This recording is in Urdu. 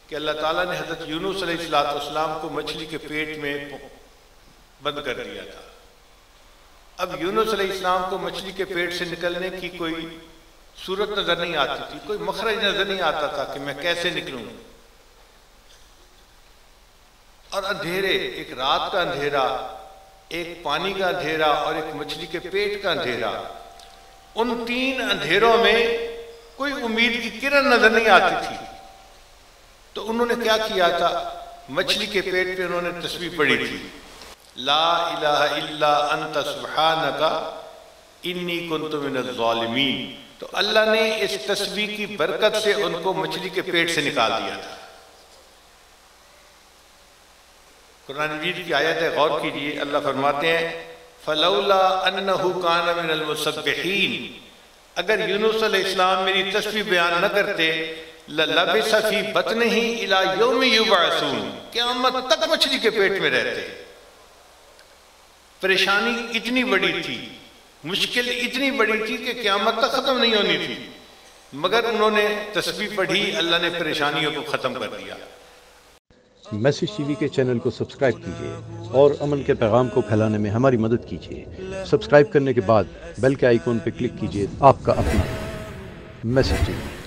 کہ اللہ تعالیٰ نے حضرت یونس علیہ السلام کو مچھلی کے پیٹ میں بند کر دیا تھا۔ اب یونس علیہ السلام کو مچھلی کے پیٹ سے نکلنے کی کوئی صورت نظر نہیں آتی تھی، کوئی مخرج نظر نہیں آتا تھا کہ میں کیسے نکلوں۔ اور اندھیرے، ایک رات کا اندھیرا، ایک پانی کا اندھیرا اور ایک مچھلی کے پیٹ کا اندھیرا، ان تین اندھیروں میں کوئی امید کی کرن نظر نہیں آتی تھی۔ تو انہوں نے کیا کیا تھا؟ مچھلی کے پیٹ پہ انہوں نے تسبیح پڑھی تھی، لا الہ الا انت سبحانک انی کنت من الظالمین۔ تو اللہ نے اس تسبیح کی برکت سے ان کو مچھلی کے پیٹ سے نکال دیا تھا۔ قرآن مجید کی آیت ہے، غور کیجئے، اللہ فرماتے ہیں فلولا انہ کان من المسبحین، اگر یونس علیہ السلام میری تسبیح بیان نہ کرتے للبث فی بطنہ الی یوم یبعثون، قیامت تک مچھلی کے پیٹ میں رہتے۔ پریشانی اتنی بڑی تھی، مشکل اتنی بڑی تھی کہ قیامت تک ختم نہیں ہونی تھی، مگر انہوں نے تسبیح پڑھی، اللہ نے پریشانیوں کو ختم کر دیا۔ میسج ٹی وی کے چینل کو سبسکرائب کیجیے اور امن کے پیغام کو پھیلانے میں ہماری مدد کیجیے۔ سبسکرائب کرنے کے بعد بیل کے آئیکن پر کلک کیجیے۔ آپ کا اپنا میسج ٹی وی۔